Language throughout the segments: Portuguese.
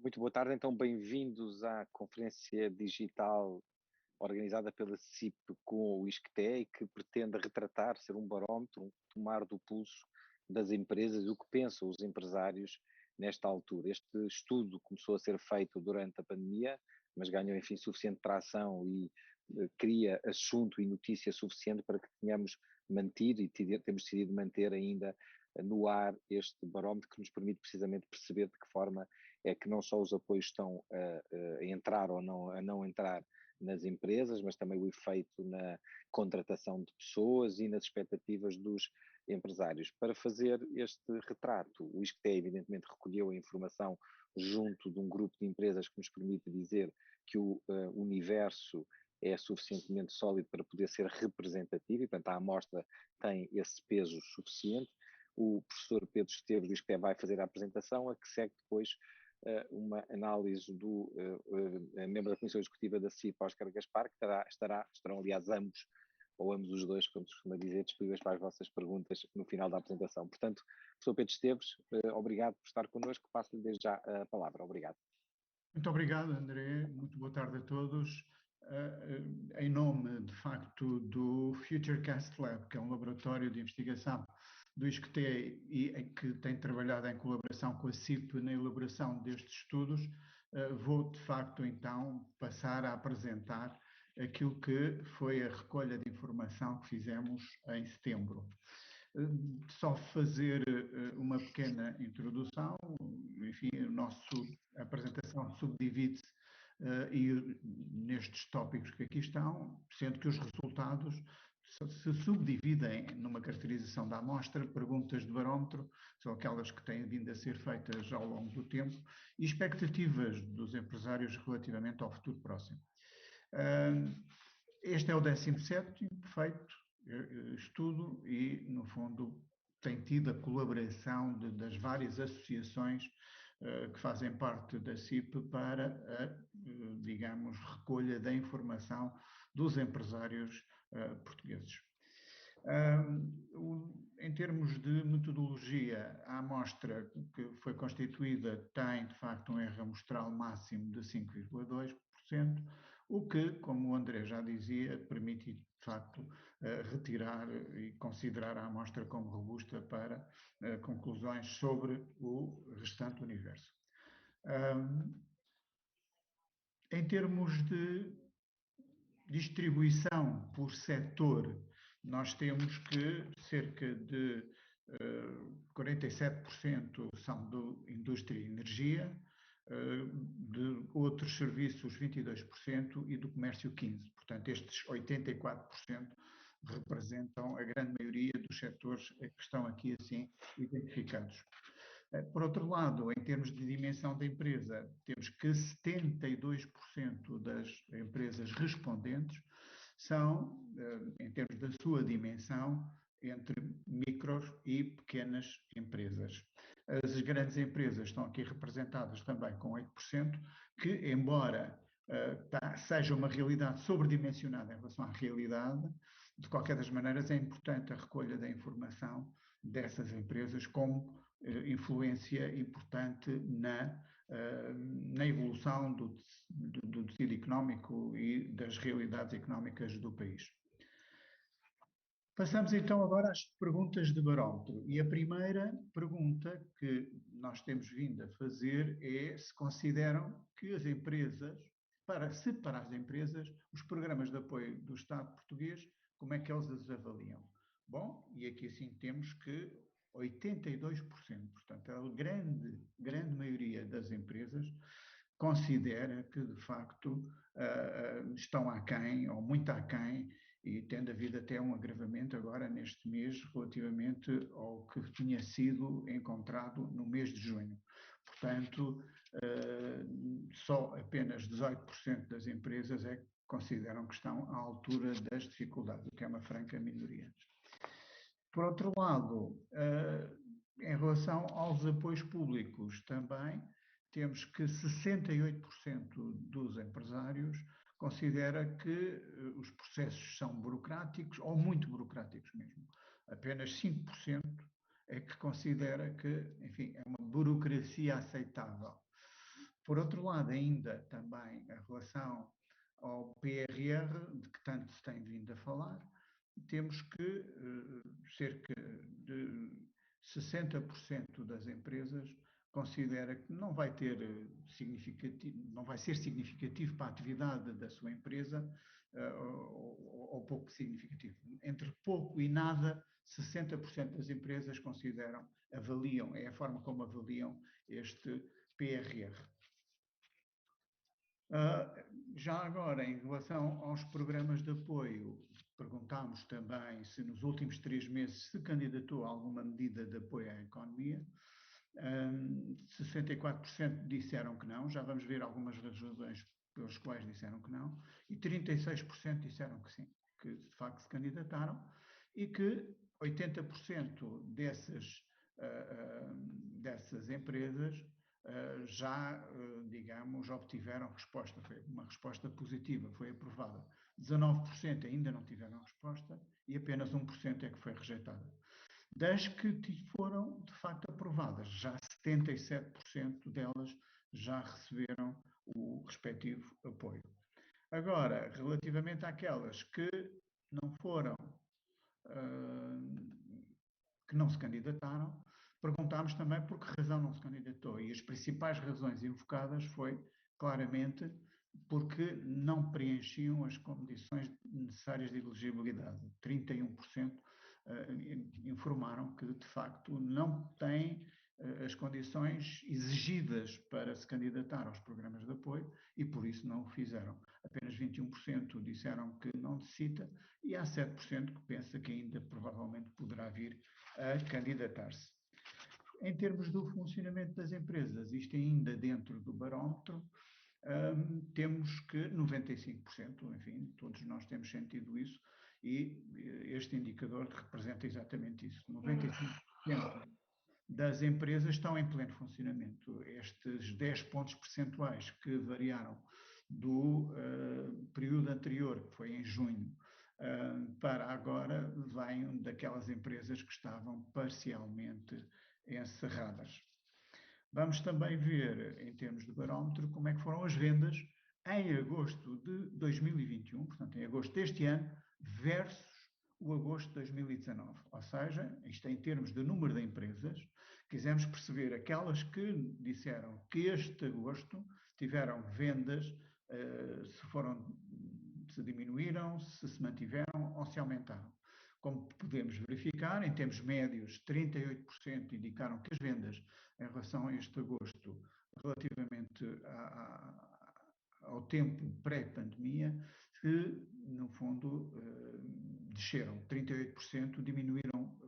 Muito boa tarde, então bem-vindos à conferência digital organizada pela CIP com o ISCTE, que pretende retratar, ser um barómetro, um tomar do pulso das empresas e o que pensam os empresários nesta altura. Este estudo começou a ser feito durante a pandemia, mas ganhou, enfim, suficiente tração e cria assunto e notícia suficiente para que tenhamos mantido e temos decidido manter ainda no ar este barómetro que nos permite precisamente perceber de que forma é que não só os apoios estão a entrar ou não, a não entrar nas empresas, mas também o efeito na contratação de pessoas e nas expectativas dos empresários. Para fazer este retrato, o ISCTE evidentemente recolheu a informação junto de um grupo de empresas que nos permite dizer que o universo é suficientemente sólido para poder ser representativo e, portanto, a amostra tem esse peso suficiente. O professor Pedro Esteves do ISCTE vai fazer a apresentação, a que segue depois uma análise do membro da Comissão Executiva da CIP, Óscar Gaspar, que estarão aliás ambos, ou ambos os dois, como se costuma dizer, disponíveis para as vossas perguntas no final da apresentação. Portanto, professor Pedro Esteves, obrigado por estar connosco, passo-lhe desde já a palavra. Obrigado. Muito obrigado, André. Muito boa tarde a todos. Em nome, de facto, do Futurecast Lab, que é um laboratório de investigação do ISCTE e que tem trabalhado em colaboração com a CIP na elaboração destes estudos, vou, de facto, então, passar a apresentar aquilo que foi a recolha de informação que fizemos em setembro. Só fazer uma pequena introdução, enfim, a apresentação subdivide-se nestes tópicos que aqui estão, sendo que os resultados se subdividem numa caracterização da amostra, perguntas de barómetro, são aquelas que têm vindo a ser feitas ao longo do tempo, e expectativas dos empresários relativamente ao futuro próximo. Este é o 17º feito estudo e, no fundo, tem tido a colaboração das várias associações que fazem parte da CIP para a, digamos, recolha da informação dos empresários portugueses. Em termos de metodologia, a amostra que foi constituída tem, de facto, um erro amostral máximo de 5,2%, o que, como o André já dizia, permite, de facto, retirar e considerar a amostra como robusta para conclusões sobre o restante universo. Em termos de distribuição por setor, nós temos que cerca de 47% são de indústria e energia, de outros serviços 22% e do comércio 15%. Portanto, estes 84% representam a grande maioria dos setores que estão aqui assim identificados. Por outro lado, em termos de dimensão da empresa, temos que 72% das empresas respondentes são, em termos da sua dimensão, entre micros e pequenas empresas. As grandes empresas estão aqui representadas também com 8%, que, embora seja uma realidade sobredimensionada em relação à realidade, de qualquer das maneiras é importante a recolha da informação dessas empresas como influência importante na evolução do tecido económico e das realidades económicas do país. Passamos então agora às perguntas de barómetro. E a primeira pergunta que nós temos vindo a fazer é se consideram que as empresas, para as empresas, os programas de apoio do Estado português, como é que eles as avaliam? Bom, e aqui assim temos que 82%, portanto, a grande maioria das empresas considera que, de facto, estão aquém, ou muito aquém, e tendo havido até um agravamento agora neste mês relativamente ao que tinha sido encontrado no mês de junho. Portanto, só apenas 18% das empresas é que consideram que estão à altura das dificuldades, o que é uma franca minoria. Por outro lado, em relação aos apoios públicos também, temos que 68% dos empresários considera que os processos são burocráticos ou muito burocráticos mesmo. Apenas 5% é que considera que, enfim, é uma burocracia aceitável. Por outro lado, ainda também a relação ao PRR, de que tanto se tem vindo a falar, temos que cerca de 60% das empresas considera que não vai ter não vai ser significativo para a atividade da sua empresa, ou pouco significativo. Entre pouco e nada, 60% das empresas consideram, avaliam, é a forma como avaliam este PRR. Já agora, em relação aos programas de apoio, perguntámos também se nos últimos 3 meses se candidatou a alguma medida de apoio à economia. 64% disseram que não, já vamos ver algumas razões pelas quais disseram que não, e 36% disseram que sim, que de facto se candidataram, e que 80% dessas empresas já, digamos, obtiveram resposta, foi uma resposta positiva, foi aprovada. 19% ainda não tiveram resposta e apenas 1% é que foi rejeitada. Das que foram, de facto, aprovadas, já 77% delas já receberam o respectivo apoio. Agora, relativamente àquelas que não foram, que não se candidataram, perguntámos também por que razão não se candidatou. E as principais razões invocadas foi, claramente, porque não preenchiam as condições necessárias de elegibilidade. 31% informaram que, de facto, não têm as condições exigidas para se candidatar aos programas de apoio e, por isso, não o fizeram. Apenas 21% disseram que não necessita e há 7% que pensa que ainda provavelmente poderá vir a candidatar-se. Em termos do funcionamento das empresas, isto ainda dentro do barómetro, temos que 95%, enfim, todos nós temos sentido isso, e este indicador representa exatamente isso. 95% das empresas estão em pleno funcionamento. Estes 10 pontos percentuais que variaram do período anterior, que foi em junho, para agora, vêm daquelas empresas que estavam parcialmente encerradas. Vamos também ver, em termos de barómetro, como é que foram as vendas em agosto de 2021, portanto, em agosto deste ano, versus o agosto de 2019. Ou seja, isto em termos de número de empresas, quisemos perceber aquelas que disseram que este agosto tiveram vendas, se diminuíram, se mantiveram ou se aumentaram. Como podemos verificar, em termos médios, 38% indicaram que as vendas em relação a este agosto, relativamente ao tempo pré-pandemia, que, no fundo, desceram. 38%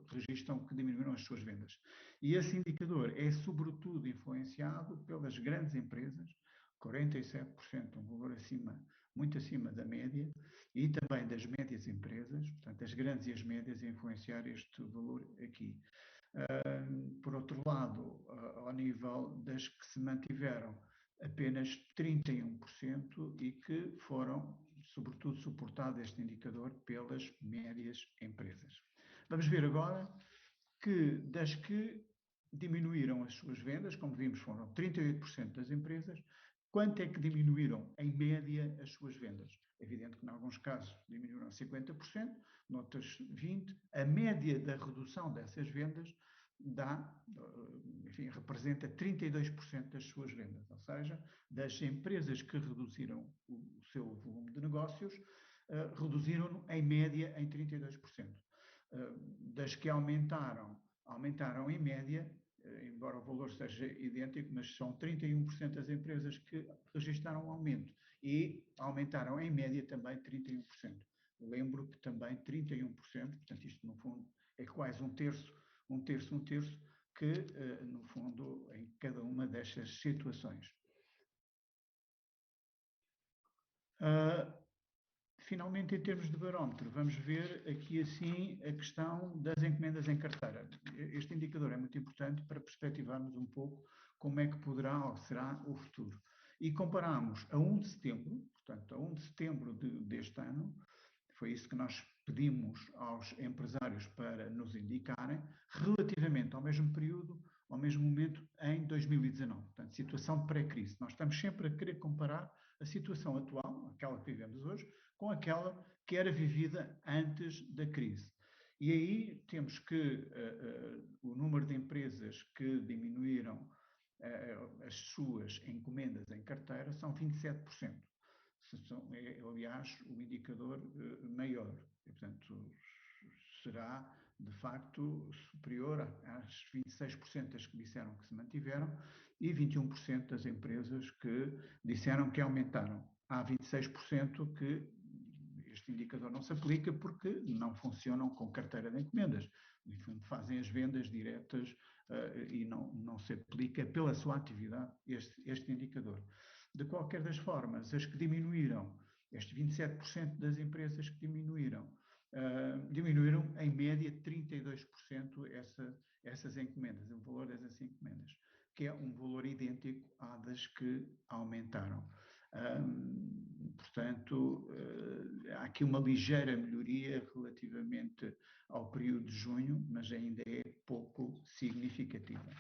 registram que diminuíram as suas vendas. E esse indicador é, sobretudo, influenciado pelas grandes empresas, 47%, um valor muito acima da média, e também das médias empresas, portanto, as grandes e as médias, a influenciar este valor aqui. Por outro lado, ao nível das que se mantiveram, apenas 31% e que foram, sobretudo, suportado este indicador pelas médias empresas. Vamos ver agora que das que diminuíram as suas vendas, como vimos, foram 38% das empresas, quanto é que diminuíram, em média, as suas vendas? É evidente que, em alguns casos, diminuíram 50%, noutros 20%. A média da redução dessas vendas representa 32% das suas vendas, ou seja, das empresas que reduziram o seu volume de negócios, reduziram-no, em média, em 32%. Das que aumentaram em média, embora o valor seja idêntico, mas são 31% das empresas que registraram um aumento e aumentaram em média também 31%. Lembro que também 31%, portanto isto no fundo é quase um terço, que no fundo em cada uma destas situações. Finalmente, em termos de barómetro, vamos ver aqui assim a questão das encomendas em carteira. Este indicador é muito importante para perspectivarmos um pouco como é que poderá ou será o futuro. E comparamos a 1 de setembro, portanto, a 1 de setembro deste ano, foi isso que nós pedimos aos empresários para nos indicarem, relativamente ao mesmo período ao mesmo momento em 2019. Portanto, situação pré-crise. Nós estamos sempre a querer comparar a situação atual, aquela que vivemos hoje, com aquela que era vivida antes da crise. E aí temos que o número de empresas que diminuíram as suas encomendas em carteira são 27%. É, aliás, o indicador maior. E, portanto, será, de facto, superior às 26% das que disseram que se mantiveram e 21% das empresas que disseram que aumentaram. Há 26% que este indicador não se aplica porque não funcionam com carteira de encomendas. Fazem as vendas diretas e não se aplica pela sua atividade este indicador. De qualquer das formas, as que diminuíram, estes 27% das empresas que diminuíram em média 32% essas encomendas, o valor dessas encomendas, que é um valor idêntico à das que aumentaram. Portanto, há aqui uma ligeira melhoria relativamente ao período de junho, mas ainda é pouco significativa.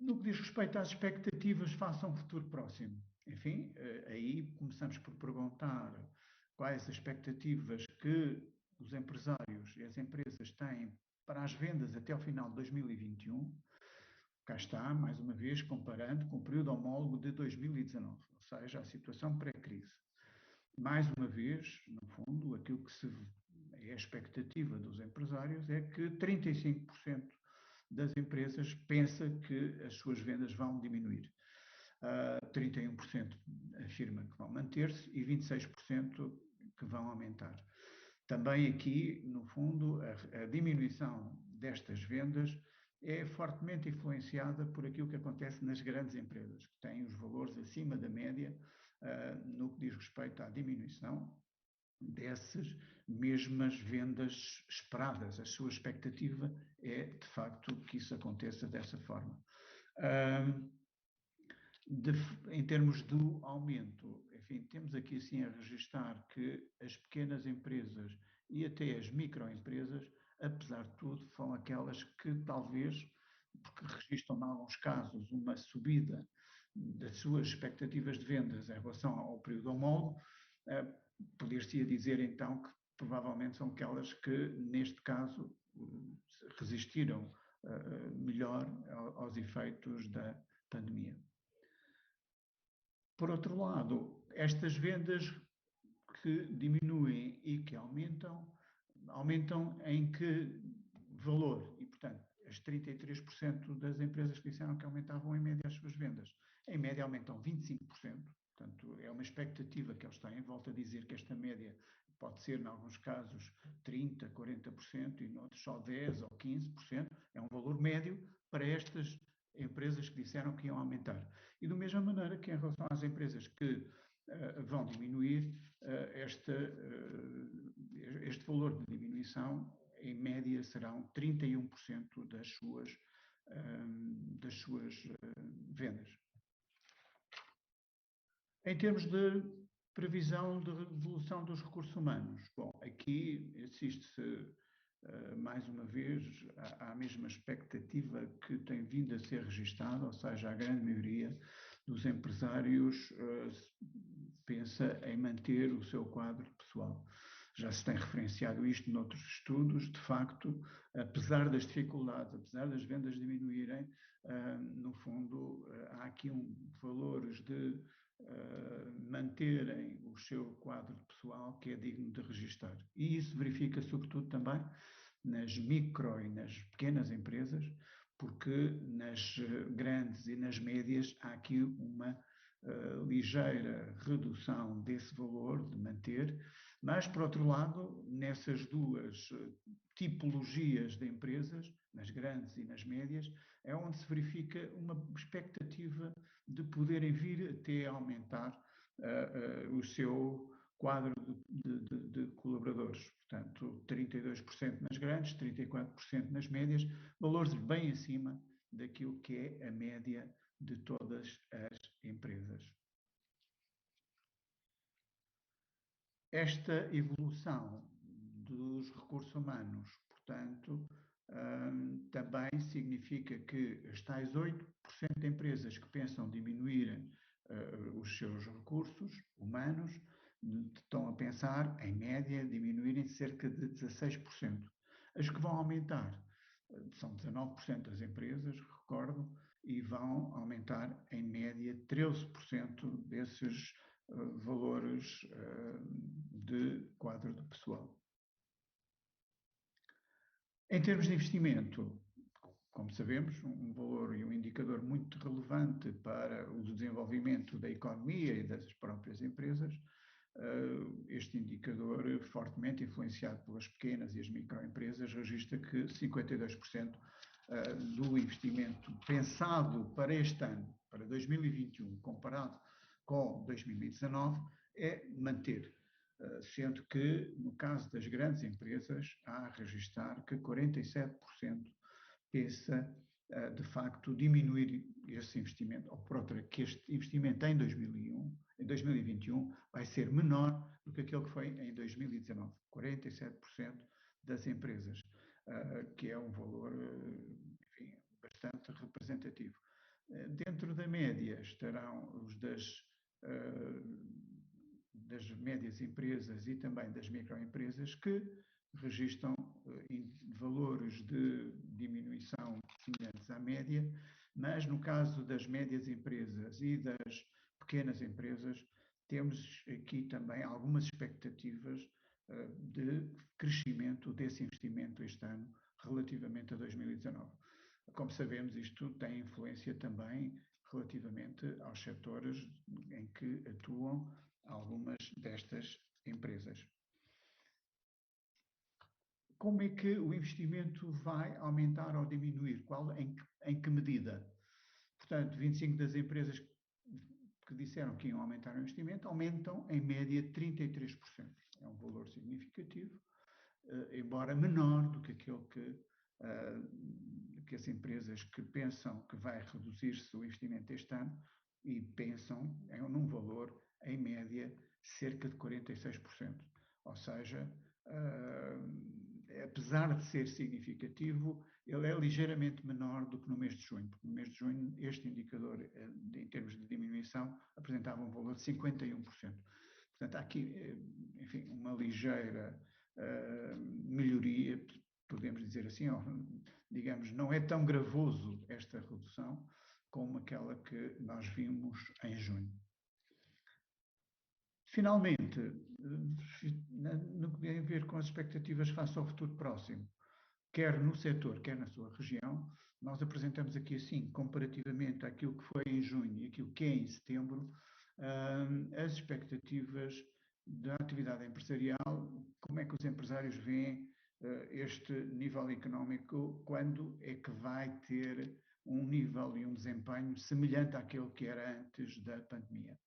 No que diz respeito às expectativas face a um futuro próximo, enfim, aí começamos por perguntar quais as expectativas que os empresários e as empresas têm para as vendas até ao final de 2021. Cá está, mais uma vez, comparando com o período homólogo de 2019, ou seja, a situação pré-crise. Mais uma vez, no fundo, aquilo que é a expectativa dos empresários é que 35% das empresas pensa que as suas vendas vão diminuir. 31% afirma que vão manter-se e 26% que vão aumentar. Também aqui, no fundo, a diminuição destas vendas é fortemente influenciada por aquilo que acontece nas grandes empresas, que têm os valores acima da média no que diz respeito à diminuição dessas mesmas vendas esperadas. A sua expectativa é, de facto, que isso aconteça dessa forma. Em termos do aumento, enfim, temos aqui assim a registrar que as pequenas empresas e até as microempresas, apesar de tudo, são aquelas que talvez, porque registram em alguns casos uma subida das suas expectativas de vendas em relação ao período homólogo, poder-se dizer então que provavelmente são aquelas que, neste caso, resistiram melhor aos efeitos da pandemia. Por outro lado, estas vendas que diminuem e que aumentam em que valor? E, portanto, as 33% das empresas que disseram que aumentavam em média as suas vendas, em média aumentam 25%, portanto, é uma expectativa que eles têm. Volto a dizer que esta média pode ser, em alguns casos, 30%, 40% e em outros só 10% ou 15%, é um valor médio para estas empresas que disseram que iam aumentar. E da mesma maneira que em relação às empresas que vão diminuir, este valor de diminuição, em média, serão 31% das suas vendas. Em termos de previsão de evolução dos recursos humanos, bom, aqui assiste-se mais uma vez à mesma expectativa que tem vindo a ser registada, ou seja, a grande maioria dos empresários pensa em manter o seu quadro pessoal. Já se tem referenciado isto noutros estudos, de facto, apesar das dificuldades, apesar das vendas diminuírem, no fundo, há aqui valores de manterem o seu quadro pessoal que é digno de registar. E isso verifica sobretudo também nas micro e nas pequenas empresas, porque nas grandes e nas médias há aqui uma ligeira redução desse valor de manter, mas, por outro lado, nessas duas tipologias de empresas, nas grandes e nas médias, é onde se verifica uma expectativa de poderem vir até a aumentar o seu quadro de colaboradores. Portanto, 32% nas grandes, 34% nas médias, valores bem acima daquilo que é a média de todas as empresas. Esta evolução dos recursos humanos, portanto, também significa que as tais 8% de empresas que pensam diminuir os seus recursos humanos estão a pensar, em média, diminuírem cerca de 16%. As que vão aumentar são 19% das empresas, recordo, e vão aumentar, em média, 13% desses valores de quadro de pessoal. Em termos de investimento, como sabemos, um valor e um indicador muito relevante para o desenvolvimento da economia e das próprias empresas, este indicador, fortemente influenciado pelas pequenas e as microempresas, registra que 52% do investimento pensado para este ano, para 2021, comparado com 2019, é manter. Sendo que, no caso das grandes empresas, há a registrar que 47% pensa, de facto, diminuir esse investimento, ou por outra, que este investimento em 2021 vai ser menor do que aquele que foi em 2019. 47% das empresas, que é um valor, enfim, bastante representativo. Dentro da média estarão os das médias empresas e também das microempresas que registram valores de diminuição semelhantes à média, mas no caso das médias empresas e das pequenas empresas, temos aqui também algumas expectativas de crescimento desse investimento este ano relativamente a 2019. Como sabemos, isto tem influência também relativamente aos setores em que atuam algumas destas empresas. Como é que o investimento vai aumentar ou diminuir? Em que medida? Portanto, 25 das empresas que disseram que iam aumentar o investimento aumentam em média 33%. É um valor significativo, embora menor do que aquele que as empresas que pensam que vai reduzir-se o investimento este ano e pensam num valor, em média, cerca de 46%. Ou seja, apesar de ser significativo, ele é ligeiramente menor do que no mês de junho, porque no mês de junho este indicador, em termos de diminuição, apresentava um valor de 51%. Portanto, há aqui, enfim, uma ligeira melhoria, podemos dizer assim, ou, digamos, não é tão gravoso esta redução como aquela que nós vimos em junho. Finalmente, no que tem a ver com as expectativas face ao futuro próximo, quer no setor, quer na sua região, nós apresentamos aqui assim, comparativamente àquilo que foi em junho e aquilo que é em setembro, as expectativas da atividade empresarial, como é que os empresários veem este nível económico, quando é que vai ter um nível e um desempenho semelhante àquele que era antes da pandemia.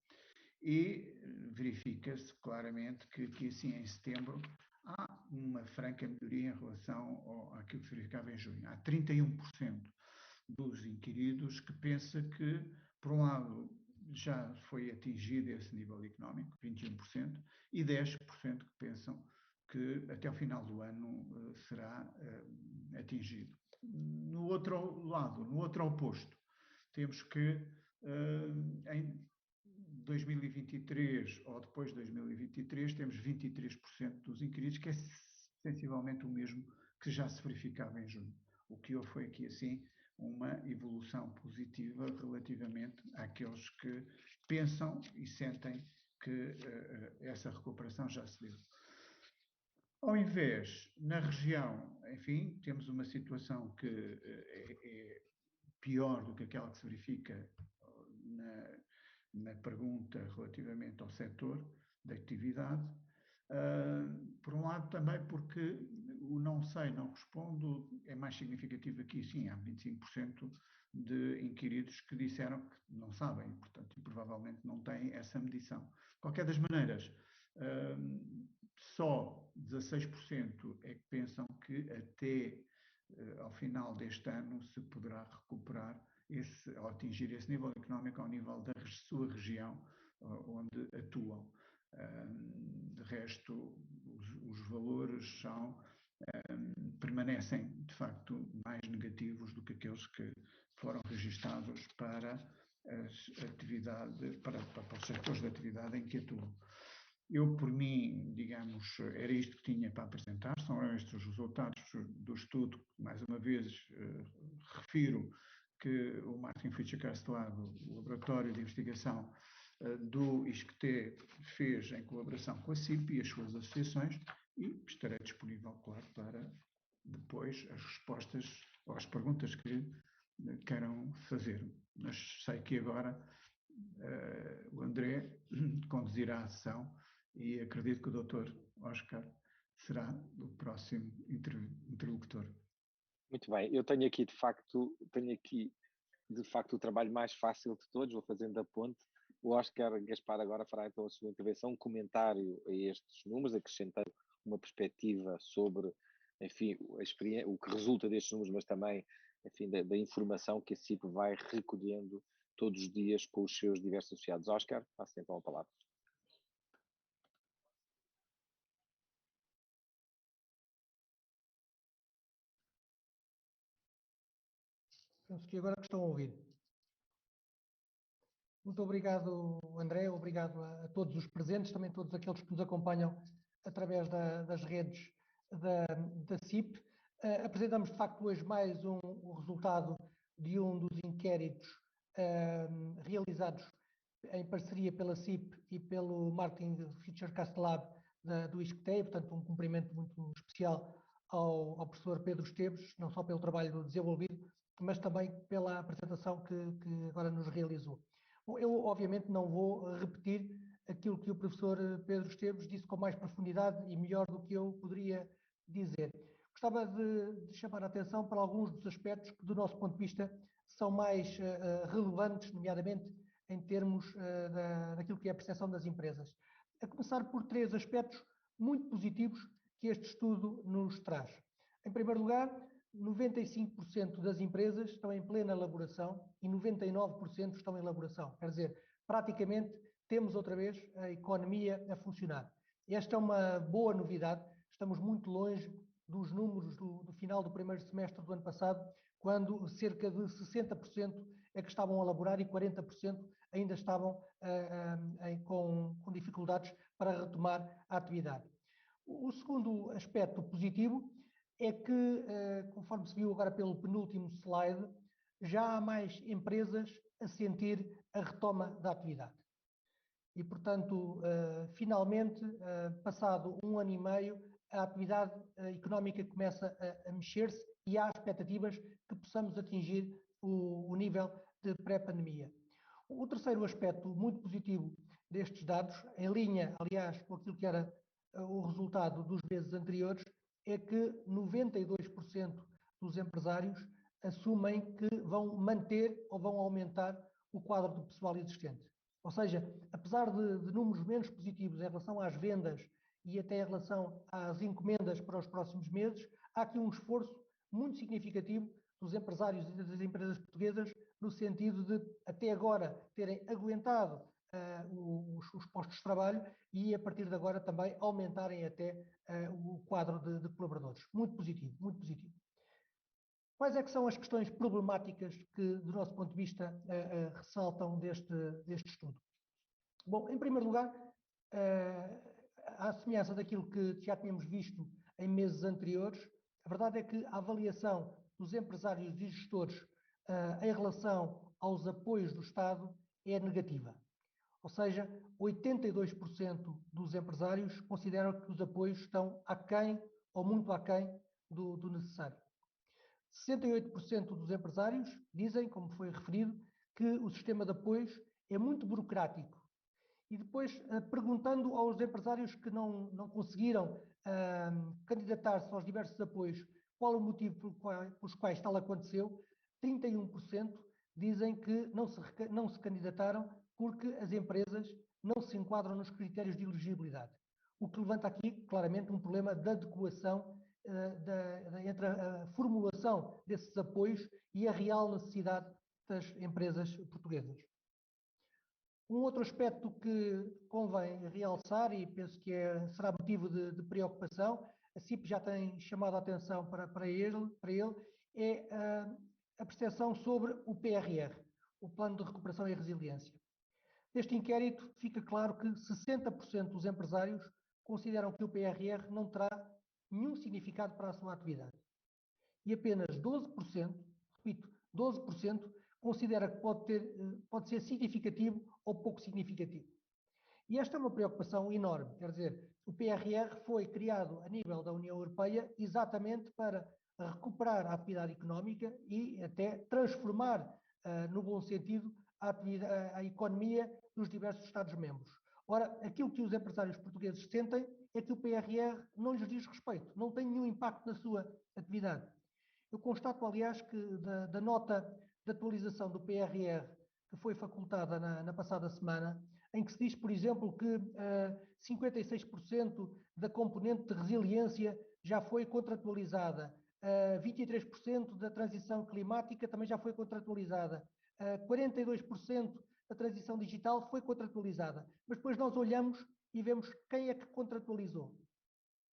E verifica-se claramente que assim em setembro há uma franca melhoria em relação àquilo que se verificava em junho. Há 31% dos inquiridos que pensa que, por um lado, já foi atingido esse nível económico, 21%, e 10% que pensam que até o final do ano será atingido. No outro lado, no outro oposto, temos que em 2023 ou depois de 2023 temos 23% dos inquiridos, que é sensivelmente o mesmo que já se verificava em junho. O que houve foi aqui assim uma evolução positiva relativamente àqueles que pensam e sentem que essa recuperação já se deu. Ao invés, na região, enfim, temos uma situação que é pior do que aquela que se verifica na pergunta relativamente ao setor da atividade. Por um lado também porque o não sei, não respondo é mais significativo aqui, sim, há 25% de inquiridos que disseram que não sabem, portanto, e provavelmente não têm essa medição. De qualquer das maneiras, só 16% é que pensam que até ao final deste ano se poderá recuperar ao atingir esse nível económico ao nível da sua região onde atuam. De resto, os valores são permanecem, de facto, mais negativos do que aqueles que foram registados para as atividades, para os setores de atividade em que atuam. Eu, por mim, digamos, era isto que tinha para apresentar, são estes os resultados do estudo. Mais uma vez, refiro que o Martin Fischer Castelado, o laboratório de investigação do ISCTE, fez em colaboração com a CIP e as suas associações, e estarei disponível, claro, para depois as respostas ou as perguntas que queiram fazer. Mas sei que agora o André conduzirá a sessão e acredito que o Dr. Oscar será o próximo interlocutor. Muito bem, eu tenho aqui de facto o trabalho mais fácil de todos, vou fazendo a ponte. O Oscar Gaspar agora fará então a sua intervenção, um comentário a estes números, acrescentando uma perspectiva sobre, enfim, o que resulta destes números, mas também, enfim, da informação que a CIP vai recolhendo todos os dias com os seus diversos associados. Oscar, passo então a palavra. Penso que agora que estão a ouvir. Muito obrigado, André, obrigado a todos os presentes, também todos aqueles que nos acompanham através das redes da CIP. Apresentamos, de facto, hoje mais um resultado de um dos inquéritos realizados em parceria pela CIP e pelo Martin Fischer Castelab do ISCTE, portanto, um cumprimento muito especial ao professor Pedro Esteves, não só pelo trabalho desenvolvido, mas também pela apresentação que agora nos realizou. Bom, eu, obviamente, não vou repetir aquilo que o professor Pedro Esteves disse com mais profundidade e melhor do que eu poderia dizer. Gostava de chamar a atenção para alguns dos aspectos que, do nosso ponto de vista, são mais relevantes, nomeadamente em termos daquilo que é a percepção das empresas. A começar por três aspectos muito positivos que este estudo nos traz. Em primeiro lugar, 95% das empresas estão em plena elaboração e 99% estão em elaboração. Quer dizer, praticamente temos outra vez a economia a funcionar. Esta é uma boa novidade. Estamos muito longe dos números do final do primeiro semestre do ano passado, quando cerca de 60% é que estavam a elaborar e 40% ainda estavam com dificuldades para retomar a atividade. O segundo aspecto positivo é que, conforme se viu agora pelo penúltimo slide, já há mais empresas a sentir a retoma da atividade. E, portanto, finalmente, passado 1 ano e meio, a atividade económica começa a mexer-se e há expectativas que possamos atingir o nível de pré-pandemia. O terceiro aspecto muito positivo destes dados, em linha, aliás, com aquilo que era o resultado dos meses anteriores, é que 92% dos empresários assumem que vão manter ou vão aumentar o quadro do pessoal existente. Ou seja, apesar de números menos positivos em relação às vendas e até em relação às encomendas para os próximos meses, há aqui um esforço muito significativo dos empresários e das empresas portuguesas no sentido de, até agora, terem aguentado os postos de trabalho e, a partir de agora, também aumentarem até o quadro de colaboradores. Muito positivo, muito positivo. Quais é que são as questões problemáticas que, do nosso ponto de vista, ressaltam deste estudo? Bom, em primeiro lugar, à semelhança daquilo que já tínhamos visto em meses anteriores, a verdade é que a avaliação dos empresários e gestores em relação aos apoios do Estado é negativa. Ou seja, 82% dos empresários consideram que os apoios estão aquém ou muito aquém do necessário. 68% dos empresários dizem, como foi referido, que o sistema de apoios é muito burocrático. E depois, perguntando aos empresários que não conseguiram candidatar-se aos diversos apoios, qual o motivo pelos quais tal aconteceu, 31% dizem que não se candidataram porque as empresas não se enquadram nos critérios de elegibilidade. O que levanta aqui, claramente, um problema de adequação entre a formulação desses apoios e a real necessidade das empresas portuguesas. Um outro aspecto que convém realçar, e penso que será motivo de preocupação, a CIP já tem chamado a atenção para ele, é a percepção sobre o PRR, o Plano de Recuperação e Resiliência. Neste inquérito fica claro que 60% dos empresários consideram que o PRR não terá nenhum significado para a sua atividade. E apenas 12%, repito, 12%, considera que pode ser significativo ou pouco significativo. E esta é uma preocupação enorme, quer dizer, o PRR foi criado a nível da União Europeia exatamente para recuperar a atividade económica e até transformar, no bom sentido, a economia dos diversos Estados-membros. Ora, aquilo que os empresários portugueses sentem é que o PRR não lhes diz respeito, não tem nenhum impacto na sua atividade. Eu constato, aliás, que da nota de atualização do PRR que foi facultada na passada semana, em que se diz, por exemplo, que 56% da componente de resiliência já foi contratualizada, 23% da transição climática também já foi contratualizada, 42% da transição digital foi contratualizada. Mas depois nós olhamos e vemos quem é que contratualizou.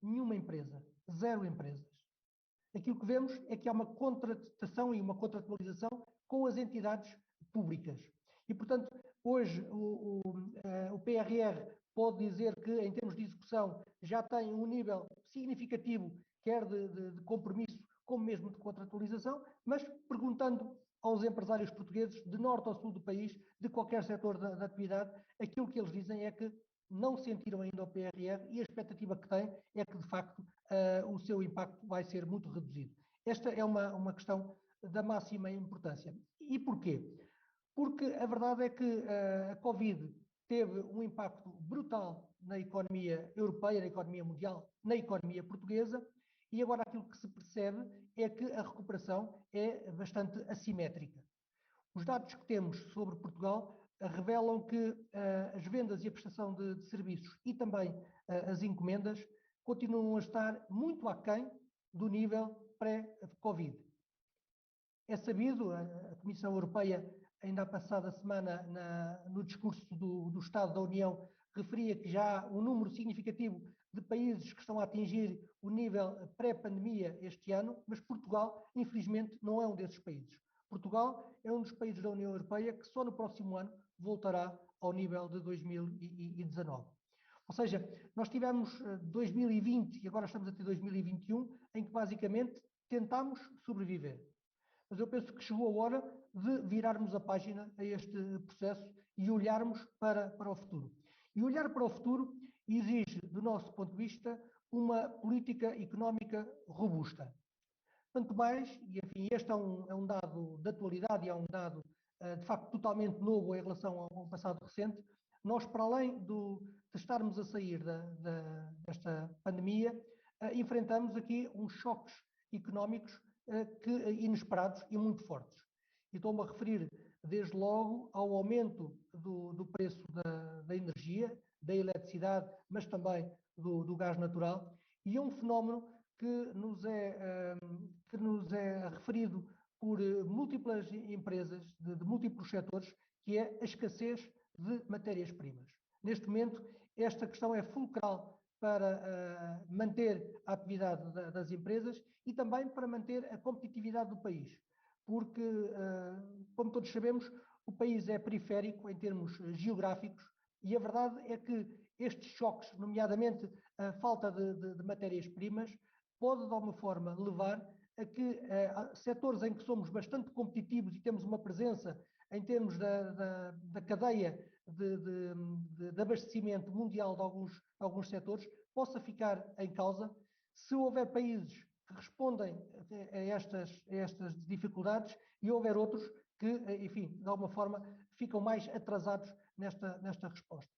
Nenhuma empresa, 0 empresas. Aquilo que vemos é que há uma contratação e uma contratualização com as entidades públicas. E, portanto, hoje o PRR pode dizer que, em termos de execução, já tem um nível significativo, quer de compromisso, como mesmo de contratualização, mas perguntando aos empresários portugueses, de norte ao sul do país, de qualquer setor da atividade, aquilo que eles dizem é que não sentiram ainda o PRR e a expectativa que têm é que, de facto, o seu impacto vai ser muito reduzido. Esta é uma questão da máxima importância. E porquê? Porque a verdade é que a Covid teve um impacto brutal na economia europeia, na economia mundial, na economia portuguesa, e agora aquilo que se percebe é que a recuperação é bastante assimétrica. Os dados que temos sobre Portugal revelam que as vendas e a prestação de serviços e também as encomendas continuam a estar muito aquém do nível pré-Covid. É sabido, a Comissão Europeia, ainda a passada semana, no discurso do Estado da União, referia que já há um número significativo de países que estão a atingir o nível pré-pandemia este ano, mas Portugal, infelizmente, não é um desses países. Portugal é um dos países da União Europeia que só no próximo ano voltará ao nível de 2019. Ou seja, nós tivemos 2020 e agora estamos a ter 2021, em que basicamente tentámos sobreviver. Mas eu penso que chegou a hora de virarmos a página a este processo e olharmos para o futuro. E olhar para o futuro exige, do nosso ponto de vista, uma política económica robusta. Tanto mais, e enfim, este é um dado de atualidade e é um dado, de facto, totalmente novo em relação ao passado recente, nós, para além de estarmos a sair desta pandemia, enfrentamos aqui uns choques económicos inesperados e muito fortes. E estou-me a referir, desde logo, ao aumento do preço da energia, da eletricidade, mas também do gás natural, e é um fenómeno que nos é referido por múltiplas empresas de múltiplos setores, que é a escassez de matérias-primas. Neste momento, esta questão é fulcral para manter a atividade das empresas e também para manter a competitividade do país, porque, como todos sabemos, o país é periférico em termos geográficos e a verdade é que estes choques, nomeadamente a falta de matérias-primas, pode, de alguma forma, levar a que setores em que somos bastante competitivos e temos uma presença em termos da cadeia de abastecimento mundial de alguns setores, possa ficar em causa se houver países que respondem a estas dificuldades e houver outros que, enfim, de alguma forma, ficam mais atrasados nesta resposta.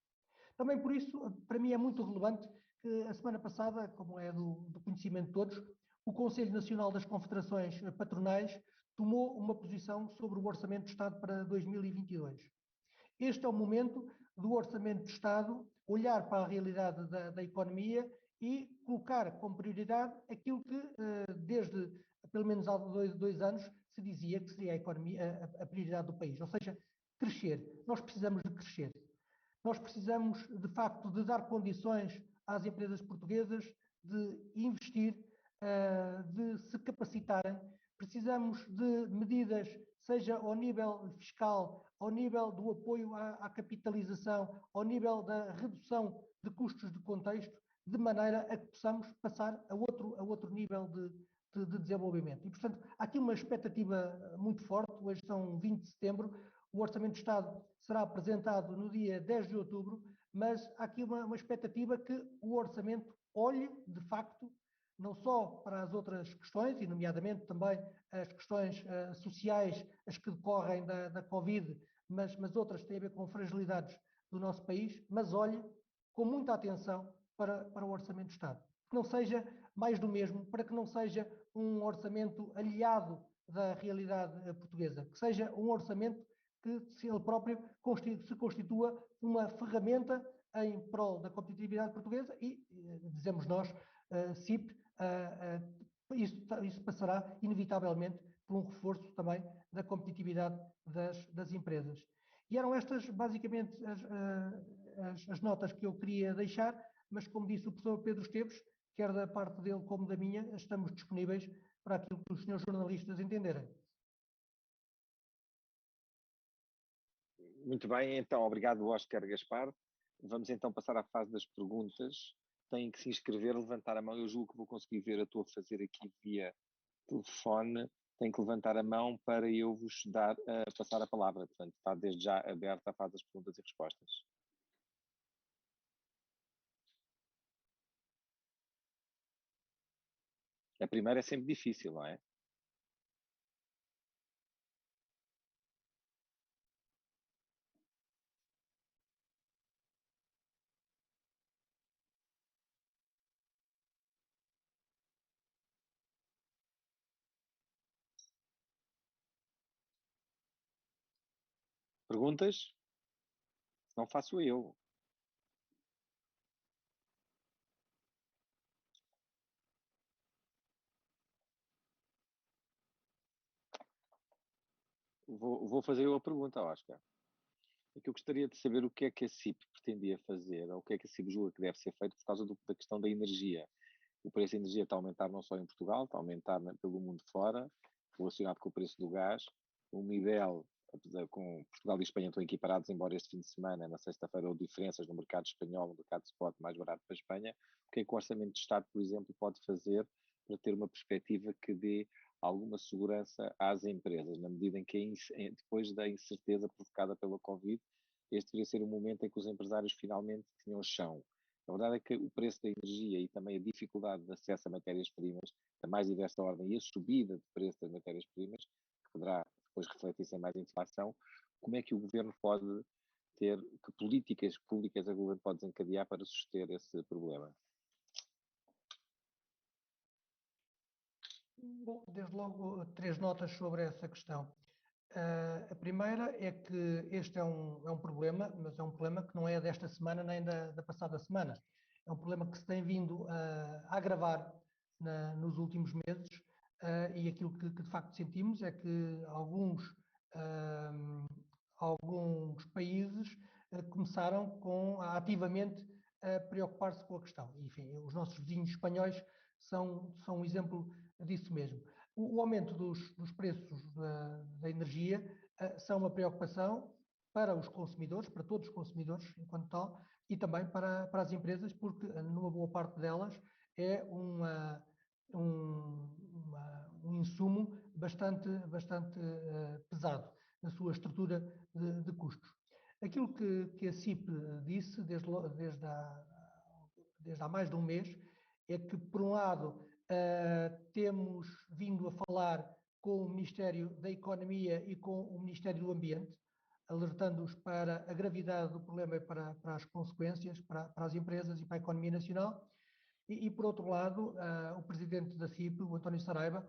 Também por isso, para mim é muito relevante que a semana passada, como é do conhecimento de todos, o Conselho Nacional das Confederações Patronais tomou uma posição sobre o Orçamento de Estado para 2022. Este é o momento do Orçamento de Estado olhar para a realidade da economia e colocar como prioridade aquilo que, desde pelo menos há dois anos, se dizia que seria a prioridade do país, ou seja, crescer. Nós precisamos de crescer. Nós precisamos, de facto, de dar condições às empresas portuguesas de investir, de se capacitarem. Precisamos de medidas, seja ao nível fiscal, ao nível do apoio à capitalização, ao nível da redução de custos de contexto, de maneira a que possamos passar a outro nível de desenvolvimento. E, portanto, há aqui uma expectativa muito forte. Hoje são 20 de setembro, o Orçamento de Estado será apresentado no dia 10 de outubro, mas há aqui uma expectativa que o Orçamento olhe, de facto, não só para as outras questões, e nomeadamente também as questões sociais, as que decorrem da Covid, mas outras que têm a ver com fragilidades do nosso país, mas olhe com muita atenção para o Orçamento de Estado. Que não seja mais do mesmo, para que não seja um orçamento aliado da realidade portuguesa, que seja um orçamento que ele próprio se constitua uma ferramenta em prol da competitividade portuguesa e, dizemos nós, CIP, isso passará inevitavelmente por um reforço também da competitividade das empresas. E eram estas basicamente as notas que eu queria deixar, mas como disse o professor Pedro Esteves, quer da parte dele como da minha, estamos disponíveis para aquilo que os senhores jornalistas entenderem. Muito bem, então, obrigado, Oscar Gaspar. Vamos então passar à fase das perguntas. Têm que se inscrever, levantar a mão. Eu julgo que vou conseguir ver, eu estou a fazer aqui via telefone. Tem que levantar a mão para eu vos passar a palavra. Portanto, está desde já aberta a fase das perguntas e respostas. A primeira é sempre difícil, não é? Perguntas? Não faço eu. Vou fazer eu a pergunta, Oscar. É que eu gostaria de saber o que é que a CIP pretendia fazer, ou o que é que a CIP julga que deve ser feito por causa da questão da energia. O preço da energia está a aumentar não só em Portugal, está a aumentar pelo mundo fora, relacionado com o preço do gás. O nível, com Portugal e Espanha estão equiparados, embora este fim de semana, na sexta-feira, houve diferenças no mercado espanhol, no mercado de spot mais barato para a Espanha. O que é que o Orçamento de Estado, por exemplo, pode fazer para ter uma perspectiva que dê alguma segurança às empresas, na medida em que, depois da incerteza provocada pela Covid, este deveria ser o momento em que os empresários finalmente tinham chão. A verdade é que o preço da energia e também a dificuldade de acesso a matérias-primas, a mais diversa ordem, e a subida de preço das matérias-primas, que poderá depois refletir-se em mais inflação, como é que o governo pode ter, que políticas públicas o governo pode desencadear para suster esse problema? Bom, desde logo, 3 notas sobre essa questão. A primeira é que este é um problema, mas é um problema que não é desta semana nem da passada semana. É um problema que se tem vindo a agravar nos últimos meses, e aquilo que de facto sentimos é que alguns países começaram ativamente a preocupar-se com a questão. E, enfim, os nossos vizinhos espanhóis são um exemplo disso mesmo. O aumento dos preços da energia são uma preocupação para os consumidores, para todos os consumidores enquanto tal, e também para as empresas, porque numa boa parte delas é um insumo bastante pesado na sua estrutura de custos. Aquilo que a CIP disse desde há mais de um mês é que, por um lado, temos vindo a falar com o Ministério da Economia e com o Ministério do Ambiente, alertando-os para a gravidade do problema e para as consequências para as empresas e para a economia nacional. E por outro lado, o presidente da CIP, o António Saraiva,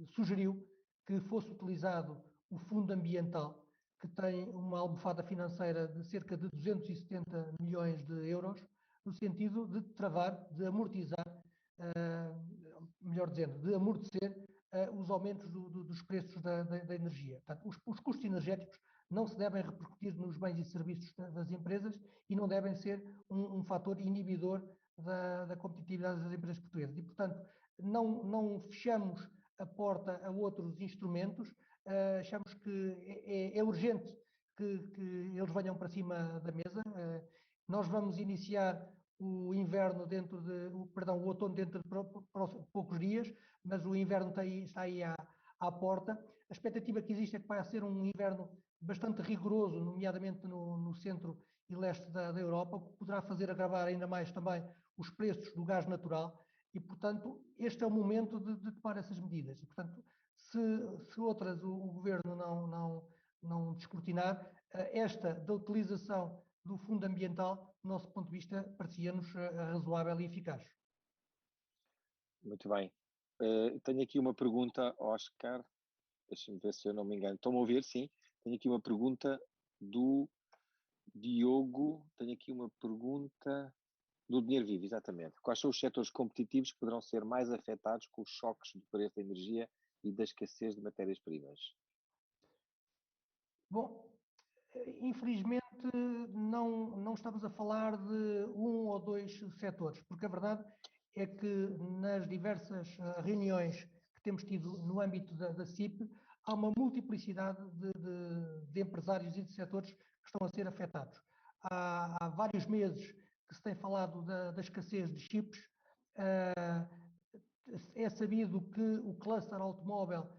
sugeriu que fosse utilizado o Fundo Ambiental, que tem uma almofada financeira de cerca de 270 milhões de euros, no sentido de travar, de amortizar, melhor dizendo, de amortecer os aumentos dos preços da energia. Portanto, os custos energéticos não se devem repercutir nos bens e serviços das empresas e não devem ser um fator inibidor da competitividade das empresas portuguesas. E, portanto, não fechamos a porta a outros instrumentos, achamos que é urgente que eles venham para cima da mesa. Nós vamos iniciar o inverno o outono dentro de poucos dias, mas o inverno está aí à porta. A expectativa que existe é que vai ser um inverno bastante rigoroso, nomeadamente no centro e leste da Europa, o que poderá fazer agravar ainda mais também os preços do gás natural e, portanto, este é o momento de tomar essas medidas. E, portanto, se outras o Governo não descortinar, esta da utilização do Fundo Ambiental, do nosso ponto de vista, parecia-nos razoável e eficaz. Muito bem. Tenho aqui uma pergunta, Oscar. Deixa-me ver se eu não me engano. Estão-me a ouvir? Sim. Tenho aqui uma pergunta do Diogo. Tenho aqui uma pergunta do Dinheiro Vivo, exatamente. Quais são os setores competitivos que poderão ser mais afetados com os choques do preço da energia e da escassez de matérias-primas? Bom, infelizmente não estamos a falar de um ou dois setores, porque a verdade é que nas diversas reuniões que temos tido no âmbito da CIP, há uma multiplicidade de empresários e de setores que estão a ser afetados. Há vários meses que se tem falado da escassez de chips. É sabido que o cluster automóvel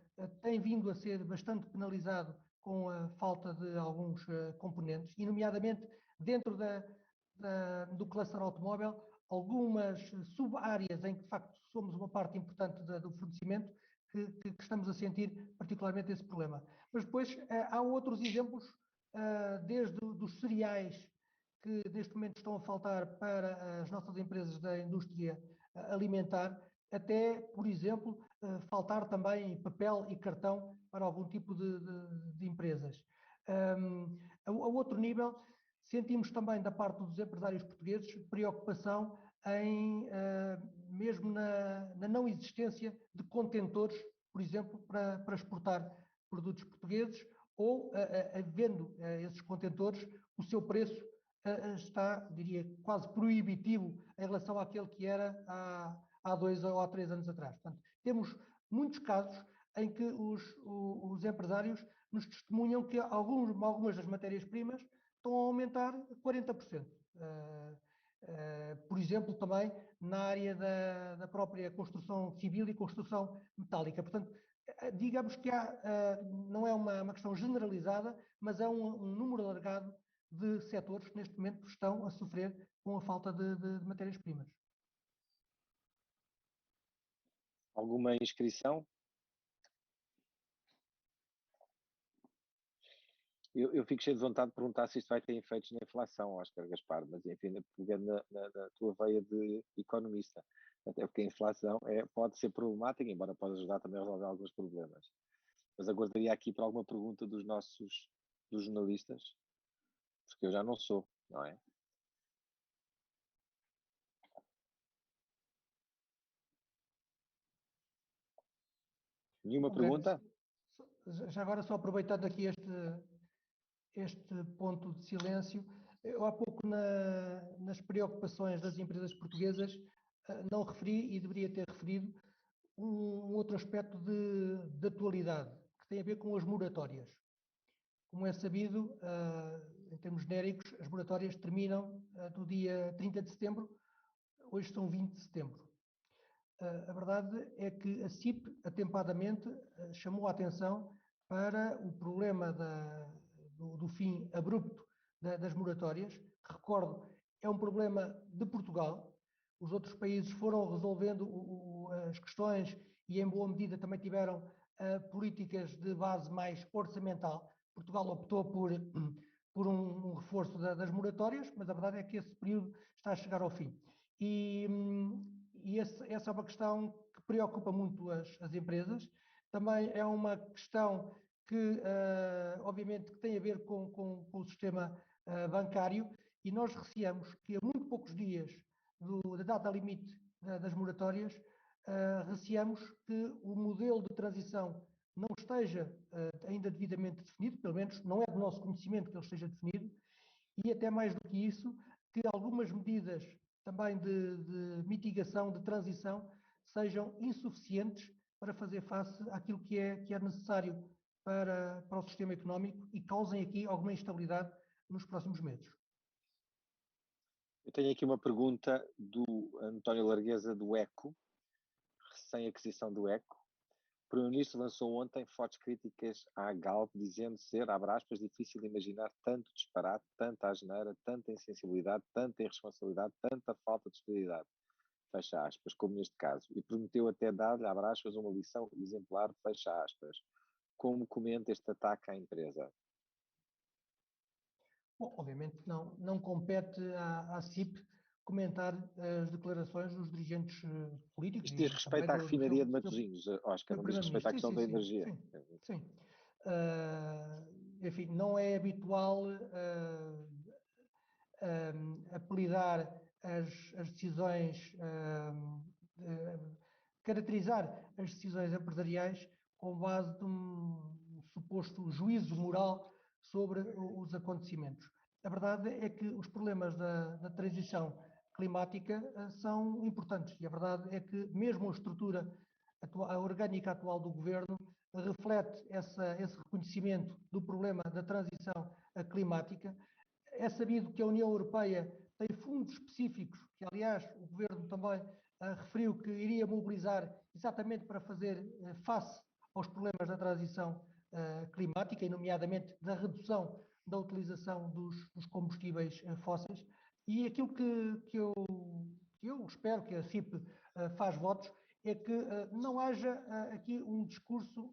tem vindo a ser bastante penalizado com a falta de alguns componentes, e nomeadamente dentro do cluster automóvel, algumas sub-áreas em que de facto somos uma parte importante do fornecimento, que estamos a sentir particularmente esse problema. Mas depois há outros exemplos, desde dos cereais, que neste momento estão a faltar para as nossas empresas da indústria alimentar, até, por exemplo, faltar também papel e cartão para algum tipo de empresas. A outro nível, sentimos também da parte dos empresários portugueses preocupação mesmo na não existência de contentores, por exemplo, para exportar produtos portugueses, ou havendo esses contentores, o seu preço está, diria, quase proibitivo em relação àquele que era há 2 ou há 3 anos atrás. Portanto, temos muitos casos em que os empresários nos testemunham que algumas das matérias-primas estão a aumentar 40%. Por exemplo, também na área da própria construção civil e construção metálica. Portanto, digamos que não é uma questão generalizada, mas é um número alargado de setores que neste momento estão a sofrer com a falta de matérias-primas. Alguma inscrição? Eu fico cheio de vontade de perguntar se isto vai ter efeitos na inflação, Oscar Gaspar, mas enfim, pegando na tua veia de economista, até porque a inflação pode ser problemática, embora possa ajudar também a resolver alguns problemas. Mas aguardaria aqui para alguma pergunta dos jornalistas, porque eu já não sou, não é? Nenhuma pergunta? Já agora, só aproveitando aqui este ponto de silêncio, eu há pouco nas preocupações das empresas portuguesas não referi, e deveria ter referido, um outro aspecto de atualidade, que tem a ver com as moratórias. Como é sabido, em termos genéricos, as moratórias terminam no dia 30 de setembro, hoje são 20 de setembro. A verdade é que a CIP, atempadamente, chamou a atenção para o problema do fim abrupto das moratórias. Recordo, é um problema de Portugal. Os outros países foram resolvendo as questões e, em boa medida, também tiveram políticas de base mais orçamental. Portugal optou por um reforço das moratórias, mas a verdade é que esse período está a chegar ao fim. E essa é uma questão que preocupa muito as empresas. Também é uma questão que, obviamente, que tem a ver com o sistema bancário, e nós receamos que a muito poucos dias da data limite das moratórias, receamos que o modelo de transição não esteja ainda devidamente definido, pelo menos não é do nosso conhecimento que ele esteja definido, e até mais do que isso, que algumas medidas também de mitigação, de transição, sejam insuficientes para fazer face àquilo que é necessário para o sistema económico e causem aqui alguma instabilidade nos próximos meses. Eu tenho aqui uma pergunta do António Largueza, do ECO, recém-aquisição do ECO. O Primeiro-Ministro lançou ontem fortes críticas à Galp, dizendo ser, abre aspas, difícil de imaginar tanto disparate, tanta asneira, tanta insensibilidade, tanta irresponsabilidade, tanta falta de estabilidade, fecha aspas, como neste caso. E prometeu até dar-lhe, abre aspas, uma lição exemplar, fecha aspas. Como comenta este ataque à empresa? Bom, obviamente não compete à CIP comentar as declarações dos dirigentes políticos. Isto diz respeito à refinaria de Matosinhos, Óscar, não diz respeito à questão da energia. Sim. Enfim, não é habitual apelidar as decisões, caracterizar as decisões empresariais com base de um suposto juízo moral sobre os acontecimentos. A verdade é que os problemas da transição climática são importantes e a verdade é que mesmo a estrutura a orgânica atual do governo reflete esse reconhecimento do problema da transição climática. É sabido que a União Europeia tem fundos específicos, que aliás o governo também referiu que iria mobilizar exatamente para fazer face aos problemas da transição climática, e nomeadamente da redução da utilização dos combustíveis fósseis. E aquilo que eu espero que a CIP faz votos é que não haja aqui um discurso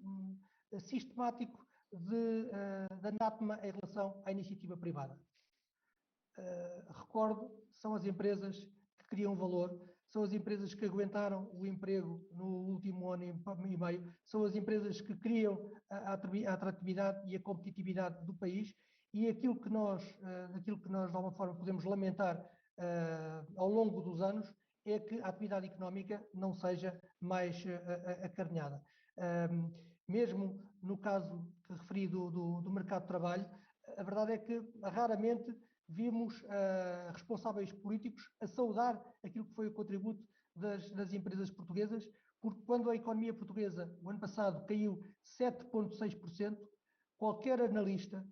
sistemático de anátema em relação à iniciativa privada. Recordo, são as empresas que criam valor, são as empresas que aguentaram o emprego no último ano e meio, são as empresas que criam a atratividade e a competitividade do país, e aquilo que nós de alguma forma podemos lamentar ao longo dos anos é que a atividade económica não seja mais acarinhada. Mesmo no caso que referi do mercado de trabalho, a verdade é que raramente vimos responsáveis políticos a saudar aquilo que foi o contributo das empresas portuguesas, porque quando a economia portuguesa, o ano passado, caiu 7,6%, qualquer analista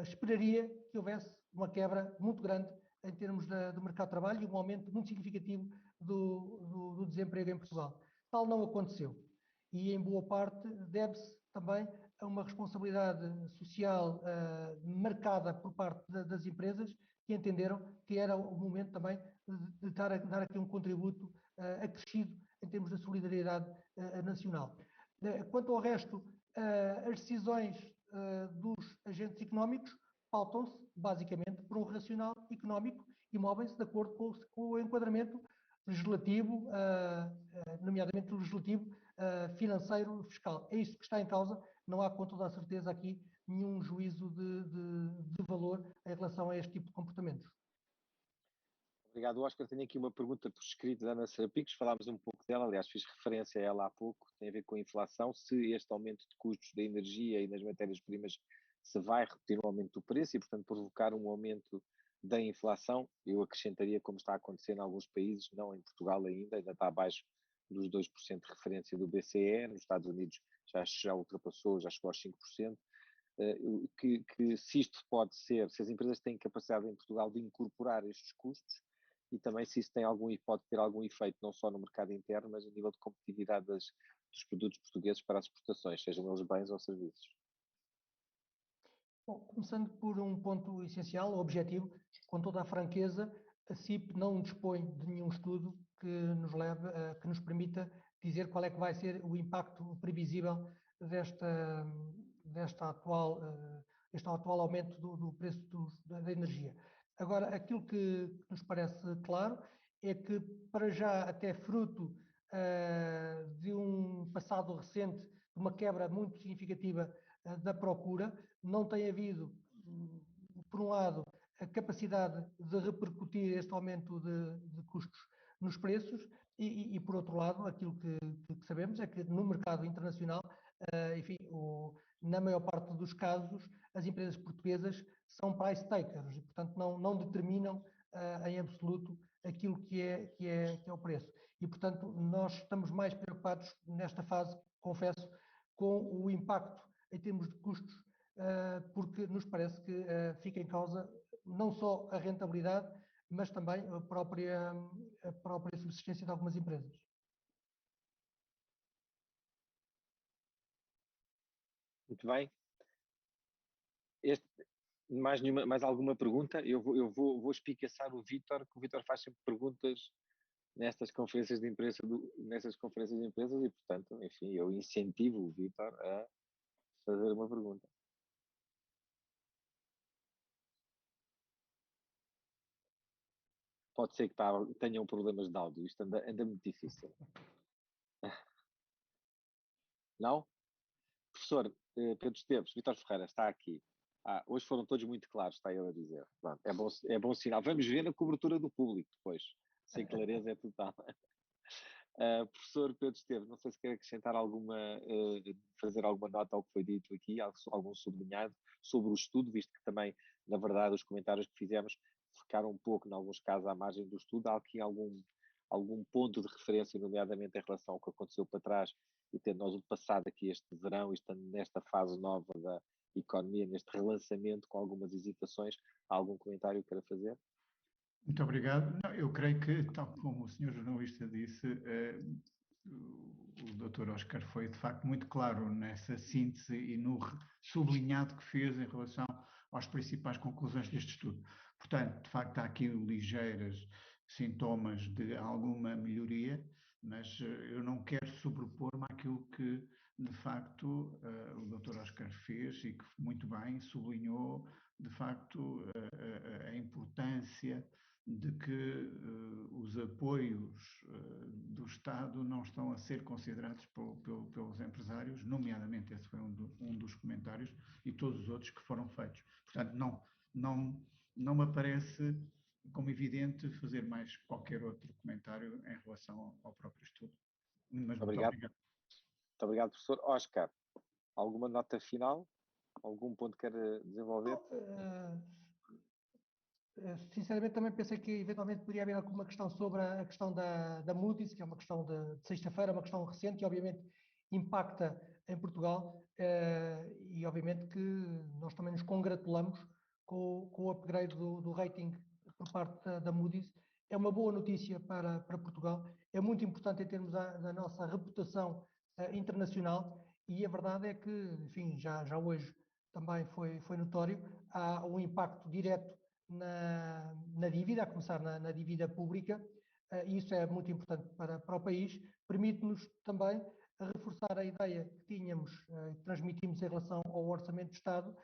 esperaria que houvesse uma quebra muito grande em termos do mercado de trabalho e um aumento muito significativo do desemprego em Portugal. Tal não aconteceu. E, em boa parte, deve-se também a uma responsabilidade social marcada por parte das empresas, que entenderam que era o momento também de dar aqui um contributo acrescido em termos de solidariedade nacional. Quanto ao resto, as decisões dos agentes económicos pautam-se basicamente por um racional económico e movem-se de acordo com o enquadramento legislativo, nomeadamente legislativo, financeiro, fiscal. É isso que está em causa. Não há, com toda a certeza, aqui nenhum juízo de valor em relação a este tipo de comportamentos. Obrigado, Óscar. Tenho aqui uma pergunta por escrito da Ana Serapicos, falámos um pouco dela, aliás, fiz referência a ela há pouco, tem a ver com a inflação, se este aumento de custos da energia e das matérias-primas se vai repetir um aumento do preço e, portanto, provocar um aumento da inflação. Eu acrescentaria, como está a acontecer em alguns países, não em Portugal ainda está abaixo dos 2% de referência do BCE, nos Estados Unidos já ultrapassou, já chegou aos 5%, que se isto pode ser, se as empresas têm capacidade em Portugal de incorporar estes custos, e também se isso pode ter algum efeito não só no mercado interno, mas a nível de competitividade dos produtos portugueses para as exportações, sejam eles bens ou serviços. Bom, começando por um ponto essencial, objetivo, com toda a franqueza, a CIP não dispõe de nenhum estudo que nos leve, que nos permita dizer qual é que vai ser o impacto previsível deste atual aumento do preço da energia. Agora, aquilo que nos parece claro é que, para já, até fruto de um passado recente, de uma quebra muito significativa da procura, não tem havido, por um lado, a capacidade de repercutir este aumento de custos nos preços e, por outro lado, aquilo que sabemos é que no mercado internacional, enfim, na maior parte dos casos, as empresas portuguesas são price takers e, portanto, não determinam em absoluto aquilo que é o preço. E, portanto, nós estamos mais preocupados nesta fase, confesso, com o impacto em termos de custos, porque nos parece que fica em causa não só a rentabilidade, mas também a própria subsistência de algumas empresas. Muito bem. Mais alguma pergunta? Eu vou espicaçar o Vítor, que o Vítor faz sempre perguntas nestas conferências de imprensa, e, portanto, enfim, eu incentivo o Vítor a fazer uma pergunta. Pode ser que tenham problemas de áudio, isto anda muito difícil. Não? Professor Pedro Esteves, Vítor Ferreira, está aqui. Hoje foram todos muito claros, está ele a dizer. Pronto, é bom sinal. Vamos ver a cobertura do público depois. Sem clareza é total. Professor Pedro Esteves, não sei se quer acrescentar fazer alguma nota ao que foi dito aqui, algum sublinhado sobre o estudo, visto que também, na verdade, os comentários que fizemos ficaram um pouco, em alguns casos, à margem do estudo. Há aqui algum ponto de referência, nomeadamente em relação ao que aconteceu para trás, e tendo nós ultrapassado aqui este verão, e estando nesta fase nova da economia, neste relançamento com algumas hesitações, há algum comentário que queira fazer? Muito obrigado. Não, eu creio que, tal como o senhor jornalista disse, o Dr. Oscar foi de facto muito claro nessa síntese e no sublinhado que fez em relação às principais conclusões deste estudo. Portanto, de facto, há aqui ligeiros sintomas de alguma melhoria, mas eu não quero sobrepor-me àquilo que, de facto, o Dr. Oscar fez e que muito bem sublinhou, de facto, a importância de que os apoios do Estado não estão a ser considerados pelos empresários, nomeadamente esse foi um dos comentários e todos os outros que foram feitos. Portanto, não me parece como evidente fazer mais qualquer outro comentário em relação ao próprio estudo. Mas muito obrigado. Muito obrigado, professor. Oscar, alguma nota final? Algum ponto que quer desenvolver? Sinceramente, também pensei que eventualmente poderia haver alguma questão sobre a questão da Moody's, que é uma questão de sexta-feira, uma questão recente e obviamente impacta em Portugal, e obviamente que nós também nos congratulamos com o upgrade do rating por parte da Moody's. É uma boa notícia para Portugal, é muito importante em termos da nossa reputação internacional, e a verdade é que, enfim, já hoje também foi notório, há um impacto direto na dívida, a começar na dívida pública, e isso é muito importante para o país. Permite-nos também reforçar a ideia que tínhamos, que transmitimos em relação ao Orçamento de Estado,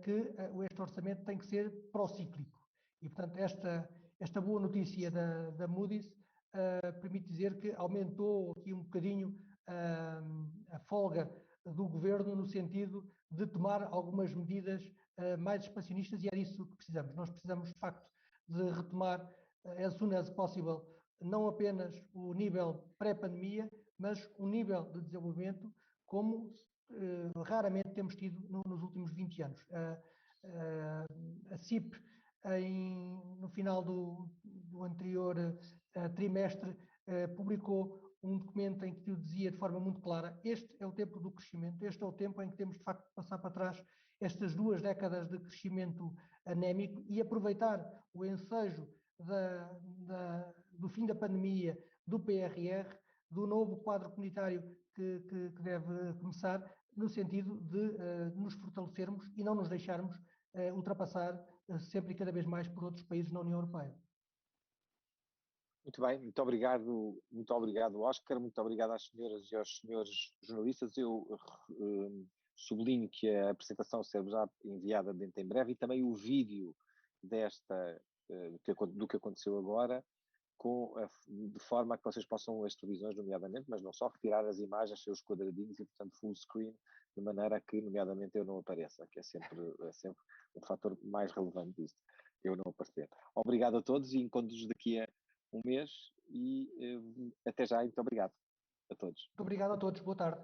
que este orçamento tem que ser procíclico. E, portanto, esta boa notícia da Moody's permite dizer que aumentou aqui um bocadinho a folga do governo no sentido de tomar algumas medidas mais expansionistas, e é disso que precisamos. Nós precisamos, de facto, de retomar as soon as possible, não apenas o nível pré-pandemia, mas o nível de desenvolvimento como raramente temos tido nos últimos 20 anos. A CIP, no final do anterior trimestre, publicou um documento em que o dizia de forma muito clara: este é o tempo do crescimento, este é o tempo em que temos de facto de passar para trás estas 2 décadas de crescimento anémico e aproveitar o ensejo do fim da pandemia, do PRR, do novo quadro comunitário que deve começar, no sentido de nos fortalecermos e não nos deixarmos ultrapassar sempre e cada vez mais por outros países na União Europeia. Muito bem, muito obrigado, Oscar, muito obrigado às senhoras e aos senhores jornalistas. Eu sublinho que a apresentação será já enviada dentro em breve, e também o vídeo do que aconteceu agora, de forma a que vocês possam, as televisões nomeadamente, mas não só, retirar as imagens, seus quadradinhos e, portanto, full screen, de maneira a que, nomeadamente, eu não apareça, que é sempre um fator mais relevante disto, eu não aparecer. Obrigado a todos e encontro-nos daqui a um mês, e até já, e muito obrigado a todos. Muito obrigado a todos, boa tarde.